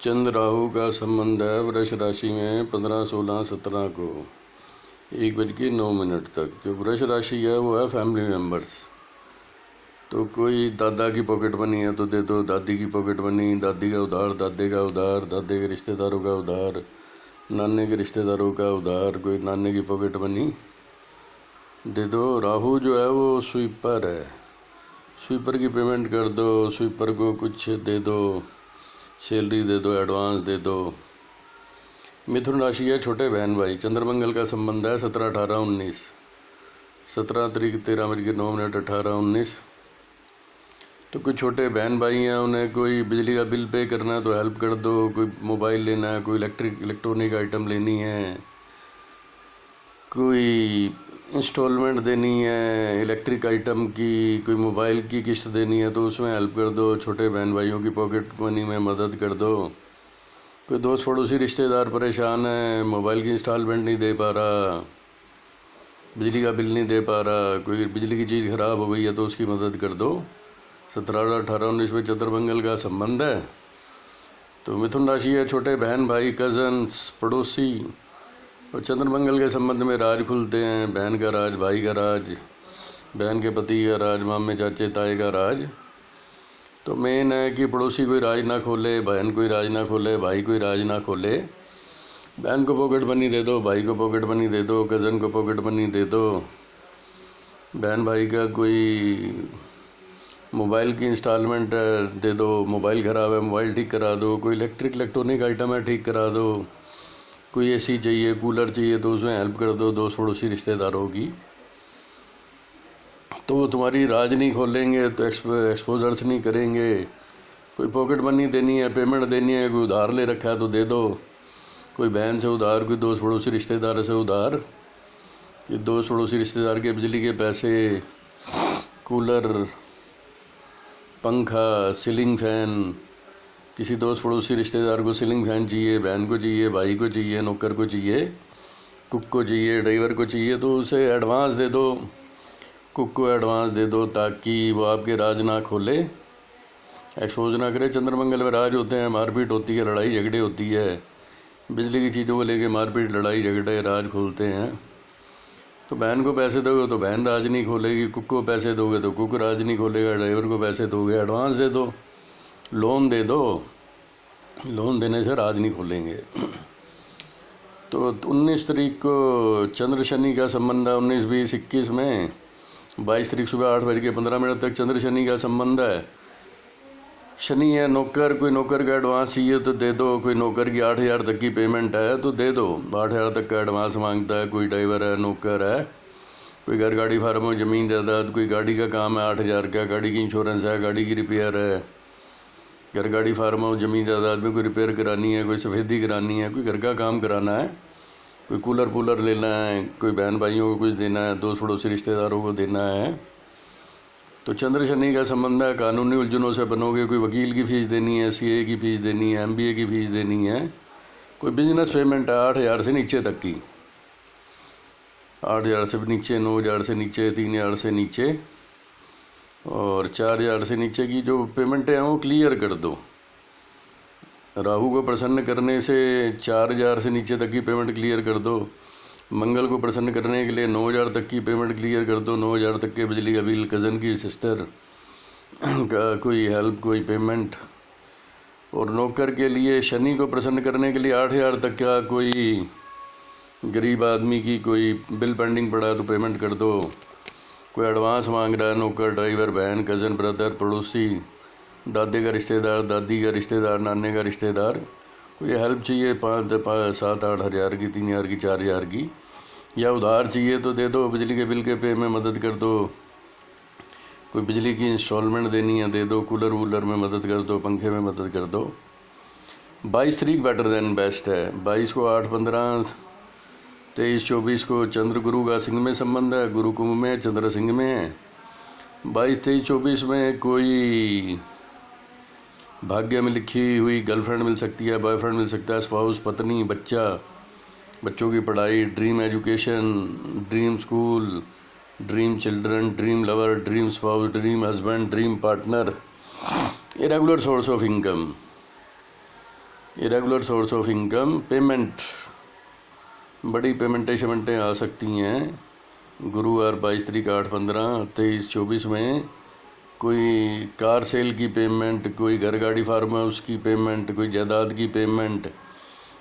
चंद्र राहु का संबंध है वृष राशि में 15, 16, 17 को 1:09 तक। जो वृष राशि है वो है फैमिली मेम्बर्स। तो कोई दादा की पॉकेट मनी है तो दे दो, दादी की पॉकेट मनी, दादी का उधार, दादे का उधार, दादे के रिश्तेदारों का उधार, नाने के रिश्तेदारों का उधार, कोई नाने की पॉकेट मनी दे दो। राहु जो है वो स्वीपर है, स्वीपर की पेमेंट कर दो, स्वीपर को कुछ दे दो, सैलरी दे दो, एडवांस दे दो। मिथुन राशि है छोटे बहन भाई। चंद्रमंगल का संबंध है 17, 18, 19। 17 तारीख 13:09 18, 19। तो कुछ छोटे बहन भाई हैं, उन्हें कोई बिजली का बिल पे करना है तो हेल्प कर दो, कोई मोबाइल लेना है, कोई इलेक्ट्रॉनिक आइटम लेनी है, कोई इंस्टॉलमेंट देनी है इलेक्ट्रिक आइटम की, कोई मोबाइल की किस्त देनी है तो उसमें हेल्प कर दो। छोटे बहन भाइयों की पॉकेट मनी में मदद कर दो। कोई दोस्त पड़ोसी रिश्तेदार परेशान है, मोबाइल की इंस्टॉलमेंट नहीं दे पा रहा, बिजली का बिल नहीं दे पा रहा, कोई बिजली की चीज़ ख़राब हो गई है तो उसकी मदद कर दो। 17, 18, 19 में चंद्रमंगल का संबंध है। तो मिथुन राशि है छोटे बहन भाई, कज़न्स, पड़ोसी। और चंद्रमंगल के संबंध में राज खुलते हैं, बहन का राज, भाई का राज, बहन के पति का राज, मामे चाचे ताए का राज। तो मेन है कि पड़ोसी कोई राज ना खोले, बहन कोई राज ना खोले, भाई कोई राज ना खोले। बहन को पॉकेट मनी दे दो, भाई को पॉकेट मनी दे दो, कज़न को पॉकेट मनी दे दो। बहन भाई का कोई मोबाइल की इंस्टॉलमेंट दे दो, मोबाइल ख़राब है मोबाइल ठीक करा दो, कोई इलेक्ट्रॉनिक आइटम है ठीक करा दो, कोई एसी चाहिए, कूलर चाहिए तो उसमें हेल्प कर दो दोस्त पड़ोसी रिश्तेदारों की। तो वो तुम्हारी राज नहीं खोलेंगे तो एक्सपोजर्स नहीं करेंगे। कोई पॉकेट मनी देनी है, पेमेंट देनी है, कोई उधार ले रखा है तो दे दो, कोई बहन से उधार, कोई दोस्त पड़ोसी रिश्तेदार से उधार, कि दोस्त पड़ोसी रिश्तेदार के बिजली के पैसे, कूलर, पंखा, सीलिंग फैन। किसी दोस्त पड़ोसी रिश्तेदार को सीलिंग फैन चाहिए, बहन को चाहिए, भाई को चाहिए, नौकर को चाहिए, कुक को चाहिए, ड्राइवर को चाहिए तो उसे एडवांस दे दो, कुक को एडवांस दे दो ताकि वो आपके राज ना खोले, एक्सपोज ना करे। चंद्रमंगल में राज होते हैं, मारपीट होती है, लड़ाई झगड़े होती है, बिजली की चीज़ों को लेके मारपीट, लड़ाई झगड़े, राज खोलते हैं। तो बहन को पैसे दोगे तो बहन राज नहीं खोलेगी, कुक को पैसे दोगे तो कुक राज नहीं खोलेगा, ड्राइवर को पैसे दोगे एडवांस दे दो, लोन दे दो, लोन देने से राज नहीं खोलेंगे। तो 19 तारीख को चंद्र शनि का संबंध है, 19, 20, 21 में। 22 तारीख सुबह 8:15 तक चंद्र शनि का संबंध है। शनि है नौकर, कोई नौकर का एडवांस चाहिए तो दे दो, कोई नौकर की 8,000 तक की पेमेंट है तो दे दो, 8,000 तक का एडवांस मांगता है। कोई ड्राइवर है, नौकर है, कोई घर गाड़ी फार्म हो, ज़मीन जायदाद, कोई गाड़ी का काम है 8,000 का, गाड़ी की इंश्योरेंस है, गाड़ी की रिपेयर है, घर गाड़ी फार्म हो, ज़मीन जायदाद में कोई रिपेयर करानी है, कोई सफ़ेदी करानी है, कोई घर का काम कराना है, कोई कूलर लेना है, कोई बहन भाइयों को कुछ देना है, दोस्त पड़ोसी रिश्तेदारों को देना है। तो चंद्र शनि का संबंध है, कानूनी उलझनों से बनोगे, कोई वकील की फ़ीस देनी है, सीए की फ़ीस देनी है, एमबीए की फ़ीस देनी है, कोई बिजनेस पेमेंट है 8,000 से नीचे तक की, 8,000 से नीचे, 9,000 से नीचे, 3,000 से नीचे और 4,000 से नीचे की जो पेमेंटें हैं वो क्लियर कर दो। राहु को प्रसन्न करने से 4,000 से नीचे तक की पेमेंट क्लियर कर दो। मंगल को प्रसन्न करने के लिए 9,000 तक की पेमेंट क्लियर कर दो, 9,000 तक के बिजली का बिल, कज़न की, सिस्टर का कोई हेल्प, कोई पेमेंट। और नौकर के लिए शनि को प्रसन्न करने के लिए 8,000 तक का कोई गरीब आदमी की कोई बिल पेंडिंग पड़ा है तो पेमेंट कर दो। कोई एडवांस मांग रहा है नौकर, ड्राइवर, बहन, कज़न, ब्रदर, पड़ोसी, दादे का रिश्तेदार, दादी का रिश्तेदार, नाने का रिश्तेदार, कोई हेल्प चाहिए 5, 7, 8 हज़ार की, 3,000 की, 4,000 की, या उधार चाहिए तो दे दो, बिजली के बिल के पे में मदद कर दो, कोई बिजली की इंस्टॉलमेंट देनी है दे दो, कूलर वूलर में मदद कर दो, पंखे में मदद कर दो। 22 तारीख बेटर देन बेस्ट है। 22 को 8, 15, 23, 24 को चंद्र गुरु का सिंह में संबंध है, गुरु कुंभ में, चंद्र सिंह में है। 22, 23, 24 में कोई भाग्य में लिखी हुई गर्लफ्रेंड मिल सकती है, बॉयफ्रेंड मिल सकता है, स्पाउस, पत्नी, बच्चा, बच्चों की पढ़ाई, dream education, dream school, dream children, dream lover, dream spouse, dream husband, dream partner, irregular source of income, irregular source of income, payment, बड़ी पेमेंटें आ सकती हैं गुरुवार 22 तारीख 8, 15, 23, 24 में। कोई कार सेल की पेमेंट, कोई घर गाड़ी फार्म हाउस की पेमेंट, कोई जायदाद की पेमेंट,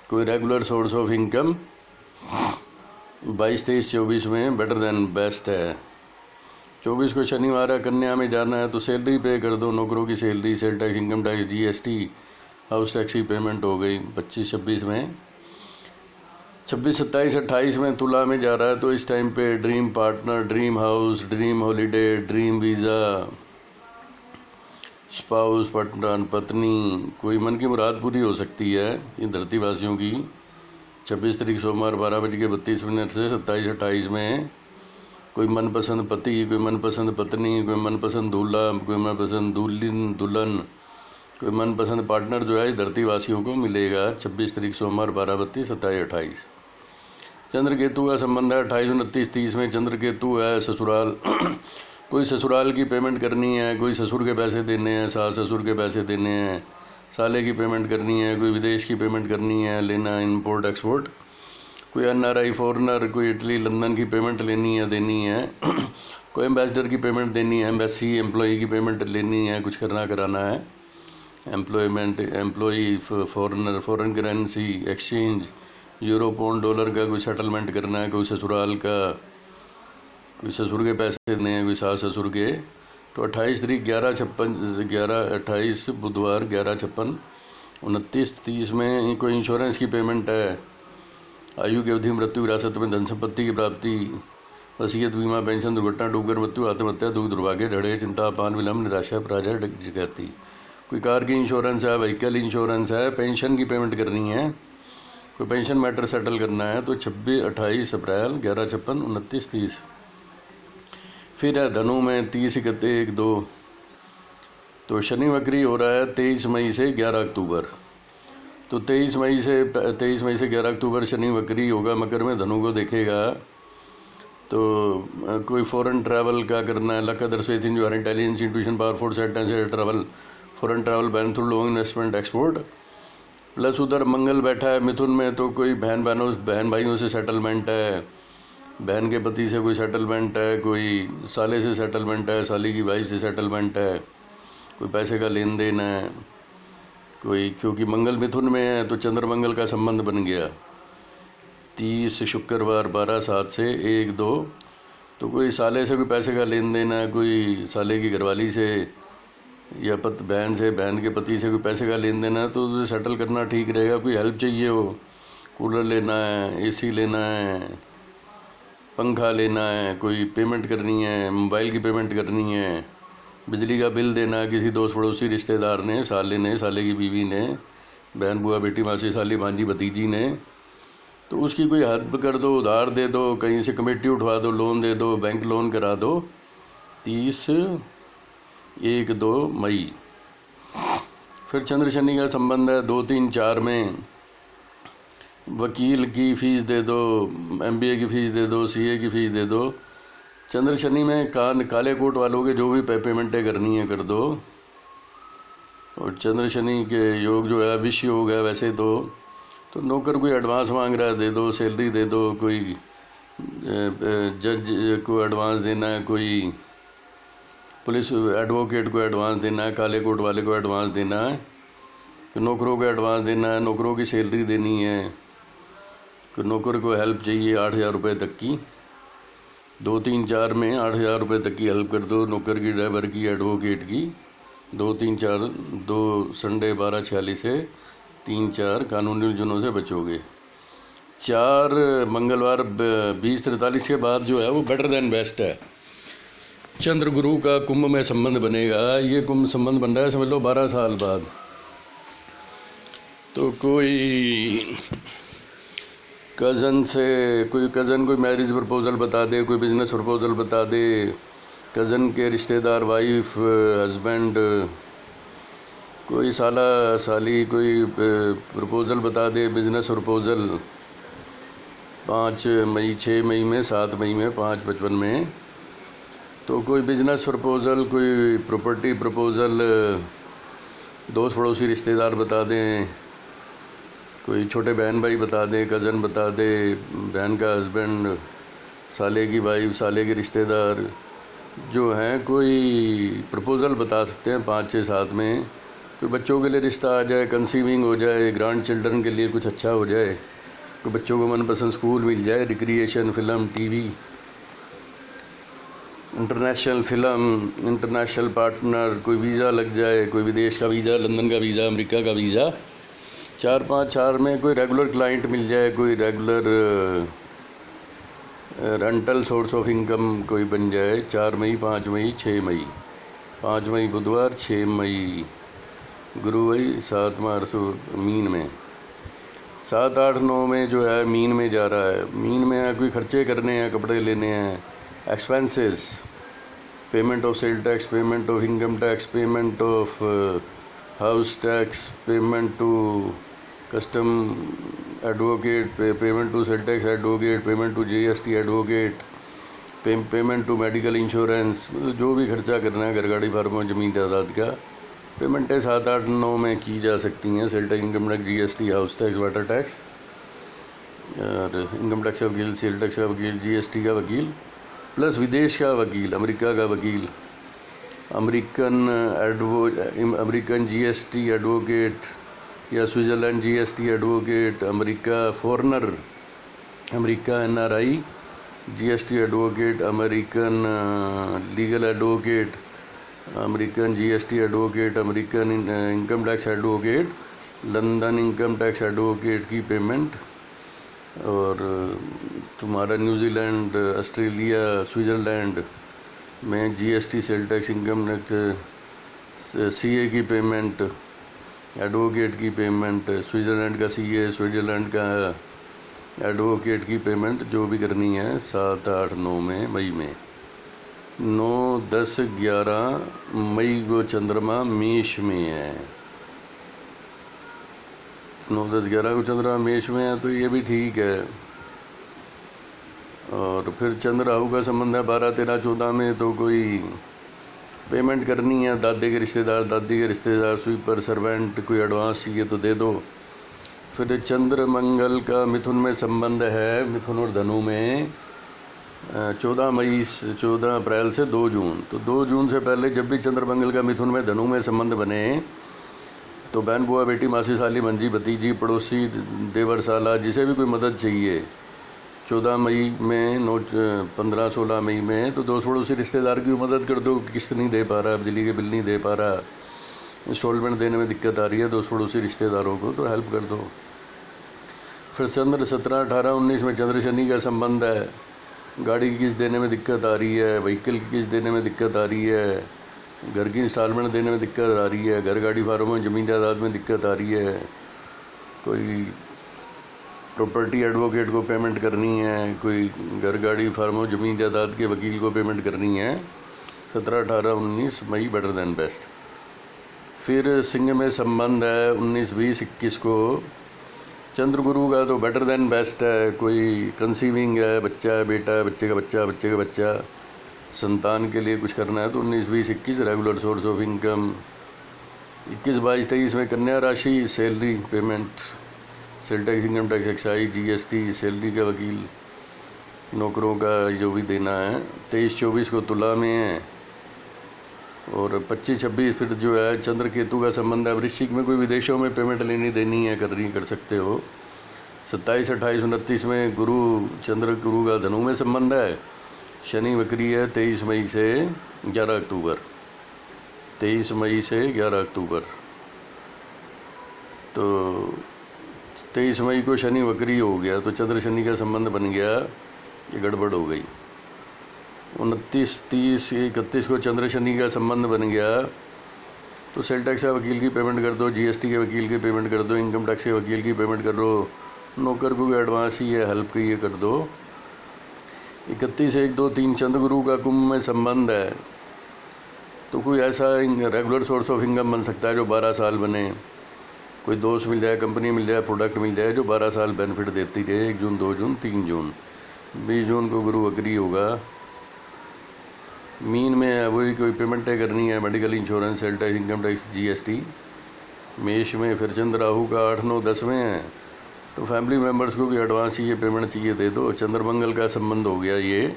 कोई रेगुलर सोर्स ऑफ इनकम 22, 23, 24 में बेटर देन बेस्ट है। 24 को शनिवार है, कन्या में जाना है तो सैलरी पे कर दो, नौकरों की salary, sale tax, income tax, GST, house tax की पेमेंट हो गई 25, 26 में। 26, 27, 28 में तुला में जा रहा है तो इस टाइम पे dream partner, dream house, dream holiday, dream visa, spouse, Patan, पत्नी, कोई मन की मुराद पूरी हो सकती है इन धरतीवासियों की। 26 तारीख सोमवार 12:32 से 27, 28 में कोई मनपसंद पति, कोई मनपसंद पत्नी, कोई मनपसंद दूल्हा, कोई मनपसंद दुल्हन, कोई मनपसंद पार्टनर जो है इस धरतीवासियों को मिलेगा 26 तारीख सोमवार 12:32, 27, 28। चंद्र केतु का संबंध है 28, 29, 30 में चंद्र केतु है ससुराल कोई ससुराल की पेमेंट करनी है, कोई ससुर के पैसे देने हैं, सास ससुर के पैसे देने हैं, साले की पेमेंट करनी है, कोई विदेश की पेमेंट करनी है, लेना इंपोर्ट एक्सपोर्ट, कोई एनआरआई फॉरनर, कोई इटली लंदन की पेमेंट लेनी है, देनी है कोई एम्बेसडर की पेमेंट देनी है, एम्बेसी एम्प्लॉई की पेमेंट लेनी है, कुछ करना कराना है, employment employee, foreigner, foreign currency exchange, euro pound dollar का कोई सेटलमेंट करना है, कोई ससुराल का, कोई ससुर के पैसे देने हैं, कोई सास ससुर के। तो 28 तारीख 28 बुधवार 11:56, 29, 30 में कोई इंश्योरेंस की पेमेंट है, आयु की अवधि, मृत्यु, विरासत में धन संपत्ति की प्राप्ति, वसीयत, बीमा, पेंशन, दुर्घटना, डूबकर मृत्यु, आत्महत्या, दुख, दुर्भाग्य, झड़े, चिंता, अपान, विलम्ब, निराशा, पराजय, डकैती। कोई कार की इंश्योरेंस है, व्हीकल इंश्योरेंस है, पेंशन की पेमेंट करनी है, कोई पेंशन मैटर सेटल करना है तो 28 अप्रैल 11:56, 29, 30। फिर है धनु में 30, 31, 1, 2, तो शनि वक्री हो रहा है 23 मई से 11 अक्टूबर। तो 23 मई से 11 अक्टूबर शनि वक्री होगा, मकर में धनु को देखेगा। तो कोई फॉरेन ट्रैवल का करना है, लक अदर से थिंग जो intelligence, intuition, power, force, advance travel, foreign travel ban through long investment, export. Plus उधर मंगल बैठा है मिथुन में, तो कोई बहन भाइयों से सेटलमेंट है, बहन के पति से कोई सेटलमेंट है, कोई साले से सेटलमेंट है, साली की वाइफ से सेटलमेंट है, कोई पैसे का लेन देन है, कोई, क्योंकि मंगल मिथुन में है तो चंद्र मंगल का संबंध बन गया। 30 शुक्रवार 12/7 से 1-2, तो कोई साले से कोई पैसे का लेन देन है, कोई साले की घरवाली से या बहन से, बहन के पति से कोई पैसे का लेन देन है तो उसे सेटल करना ठीक रहेगा। कोई हेल्प चाहिए हो, कूलर लेना है, एसी लेना है, पंखा लेना है, कोई पेमेंट करनी है, मोबाइल की पेमेंट करनी है, बिजली का बिल देना है किसी दोस्त पड़ोसी रिश्तेदार ने, साले ने, साले की बीवी ने, बहन बुआ बेटी मासी साली भांजी भतीजी ने, तो उसकी कोई हेल्प कर दो, उधार दे दो, कहीं से कमेटी उठवा दो, लोन दे दो, बैंक लोन करा दो। 30, 1, 2 मई। फिर चंद्र शनि का संबंध है 2, 3, 4 में। वकील की फ़ीस दे दो, MBA की फ़ीस दे दो, CA की फ़ीस दे दो। चंद्र शनि में काले कोट वालों के जो भी पेमेंटें करनी है कर दो। और चंद्र शनि के योग जो है विष योग है वैसे तो नौकर कोई एडवांस मांग रहा है दे दो, सैलरी दे दो, कोई जज को एडवांस देना है, कोई पुलिस एडवोकेट को एडवांस देना है, काले कोट वाले को एडवांस देना है, कि नौकरों को एडवांस देना है, नौकरों की सैलरी देनी है, कि नौकर को हेल्प चाहिए 8,000 रुपये तक की। 2, 3, 4 में 8,000 रुपये तक की हेल्प कर दो, नौकर की, ड्राइवर की, एडवोकेट की। 2, 3, 4, 2 संडे 12:46 से 3, 4 कानूनी उलझनों से बचोगे। 4 मंगलवार 20:43 के बाद जो है वो बेटर देन बेस्ट है। चंद्र गुरु का कुंभ में संबंध बनेगा। ये कुंभ संबंध बन रहा है समझ लो 12 साल बाद। तो कोई कज़न से, कोई कज़न कोई मैरिज प्रपोज़ल बता दे, कोई बिज़नेस प्रपोज़ल बता दे, कज़न के रिश्तेदार, वाइफ, हस्बैंड, कोई साला साली कोई प्रपोज़ल बता दे, बिज़नेस प्रपोज़ल 5 मई, 6 मई में, 7 मई में, 5:55 में। तो कोई बिज़नेस प्रपोज़ल, कोई प्रॉपर्टी प्रपोज़ल, दोस्त पड़ोसी रिश्तेदार बता दें, कोई छोटे बहन भाई बता दे, कज़न बता दे, बहन का हस्बैंड, साले की वाइफ, साले के रिश्तेदार जो हैं, कोई प्रपोज़ल बता सकते हैं 5-6-7 में। कोई बच्चों के लिए रिश्ता आ जाए, कंसीविंग हो जाए, ग्रैंड चिल्ड्रन के लिए कुछ अच्छा हो जाए, कोई बच्चों को मनपसंद स्कूल मिल जाए, recreation, film, TV, international film, international partner, कोई वीज़ा लग जाए, कोई विदेश का वीज़ा, लंदन का वीज़ा, अमेरिका का वीज़ा, 4-5 में कोई रेगुलर क्लाइंट मिल जाए, कोई regular rental source of income कोई बन जाए। 4 मई, 5 मई, 6 मई, 5 मई बुधवार, 6 मई गुरुवार, 7 मार्च मीन में, 7, 8, 9 में जो है मीन में जा रहा है। मीन में है, कोई खर्चे करने हैं, कपड़े लेने हैं, expenses, payment of sale tax, payment of income tax, payment of house tax, payment to custom advocate, payment to sale tax advocate, payment to GST advocate, payment to medical insurance, मतलब जो भी खर्चा करना है घर गाड़ी फार्म और ज़मीन जायदाद का, पेमेंटें 7, 8, 9 में की जा सकती हैं। Sale tax, income tax, GST, house tax, water tax और इनकम टैक्स का वकील, सेल टैक्स का वकील, GST का वकील, प्लस विदेश का वकील, अमेरिका का वकील, अमेरिकन GST एडवोकेट या Switzerland GST advocate, America foreigner, America NRI GST advocate, American legal advocate, American GST advocate, American income tax advocate, London income tax advocate की पेमेंट, और तुम्हारा न्यूजीलैंड, ऑस्ट्रेलिया, स्विट्ज़रलैंड में GST, sale tax, income tax, CA की payment, advocate की payment, Switzerland का CA, Switzerland का advocate की payment जो भी करनी है 7, 8, 9 में, मई में। 9, 10, 11 मई को चंद्रमा मेष में है। 9, 10, 11 को चंद्रमा मेष में है तो ये भी ठीक है। और फिर चंद्र राहु का संबंध है 12, 13, 14 में, तो कोई पेमेंट करनी है, दादे के रिश्तेदार, दादी के रिश्तेदार, स्वीपर, सर्वेंट, कोई एडवांस चाहिए तो दे दो। फिर चंद्र मंगल का मिथुन में संबंध है, मिथुन और धनु में 14 अप्रैल से 2 जून। तो 2 जून से पहले जब भी चंद्र मंगल का मिथुन में, धनु में संबंध बने तो बहन, बुआ, बेटी, मासी, साली, मंजी, भतीजी, पड़ोसी, देवर, साला, जिसे भी कोई मदद चाहिए 14 मई में, 15, 16 मई में, तो दोस्त पड़ोसी रिश्तेदार की मदद कर दो। किस्त नहीं दे पा रहा, बिजली के बिल नहीं दे पा रहा, इंस्टॉलमेंट देने में दिक्कत आ रही है, दोस्त पड़ोसी रिश्तेदारों को तो हेल्प कर दो। फिर चंद्र 17, 18, 19 में चंद्र शनि का संबंध है। गाड़ी की किस्त देने में दिक्कत आ रही है, व्हीकल की किस्त देने में दिक्कत आ रही है, घर की इंस्टॉलमेंट देने में दिक्कत आ रही है, घर गाड़ी फार्म में, ज़मीन जायदाद में दिक्कत आ रही है, कोई प्रॉपर्टी एडवोकेट को पेमेंट करनी है, कोई घर गाड़ी फार्म ज़मीन जायदाद के वकील को पेमेंट करनी है। 17, 18, 19 मई बेटर देन बेस्ट। फिर सिंह में संबंध है 19, 20, 21 को चंद्र गुरु का, तो बेटर देन बेस्ट है। कोई कंसीविंग है, बच्चा है, बेटा है, बच्चे का बच्चा, बच्चे का बच्चा, संतान के लिए कुछ करना है तो 19, 20, 21 रेगुलर सोर्स ऑफ इनकम। 21, 22, 23 में कन्या राशि, salary payment, sale tax, income tax, excise, GST, salary का वकील, नौकरों का जो भी देना है। 23, 24 को तुला में है। और 25, 26 फिर जो है चंद्र केतु का संबंध है। वृश्चिक में कोई विदेशों में पेमेंट लेनी देनी है, कर सकते हो। 27, 28, 29 में गुरु, चंद्र गुरु का धनु में संबंध है। शनि वक्री है 23 मई से 11 अक्टूबर, 23 मई से 11 अक्टूबर। तो 23 मई को शनि वक्री हो गया तो चंद्र शनि का संबंध बन गया, ये गड़बड़ हो गई। 29, 30, 31 को चंद्र शनि का संबंध बन गया तो सेल टैक्स का वकील की पेमेंट कर दो, GST के वकील की पेमेंट कर दो, इनकम टैक्स के वकील की पेमेंट कर दो, नौकर को भी एडवांस ही है, हेल्प की ये कर दो। 31, 1, 2, 3 चंद्र गुरु का कुंभ में संबंध है तो कोई ऐसा रेगुलर सोर्स ऑफ इनकम बन सकता है जो 12 साल बने। कोई दोस्त मिल जाए, कंपनी मिल जाए, प्रोडक्ट मिल जाए जो 12 साल बेनिफिट देती रहे। 1 जून, 2 जून, 3 जून, 20 जून को गुरु वक्री होगा। मीन में है, वही कोई पेमेंटें करनी है, medical insurance, sale tax, income tax, GST। मेष में फिर चंद्र राहु का 8, 9, 10 में है तो फैमिली मेम्बर्स को भी एडवांस ये पेमेंट चाहिए दे दो। चंद्रमंगल का संबंध हो गया ये।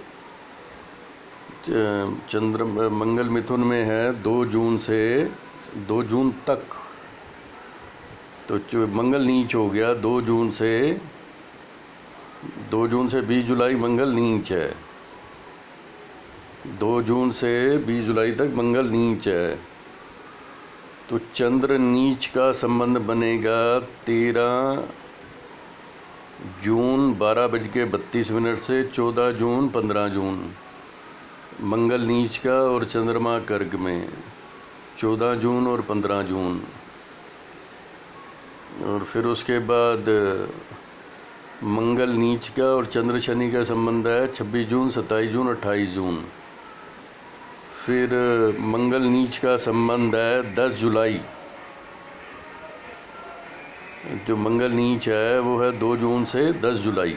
चंद्र मंगल मिथुन में है 2 जून से 2 जून तक, तो मंगल नीच हो गया 2 जून से 20 जुलाई मंगल नीच है। 2 जून से 20 जुलाई तक मंगल नीच है। तो चंद्र नीच का संबंध बनेगा 13 जून 12:32 से 14 जून 15 जून। मंगल नीच का और चंद्रमा कर्क में 14 जून और 15 जून। और फिर उसके बाद मंगल नीच का और चंद्र शनि का संबंध है 26 जून 27 जून 28 जून। फिर मंगल नीच का संबंध है 10 जुलाई। जो मंगल नीच है वो है 2 जून से 10 जुलाई।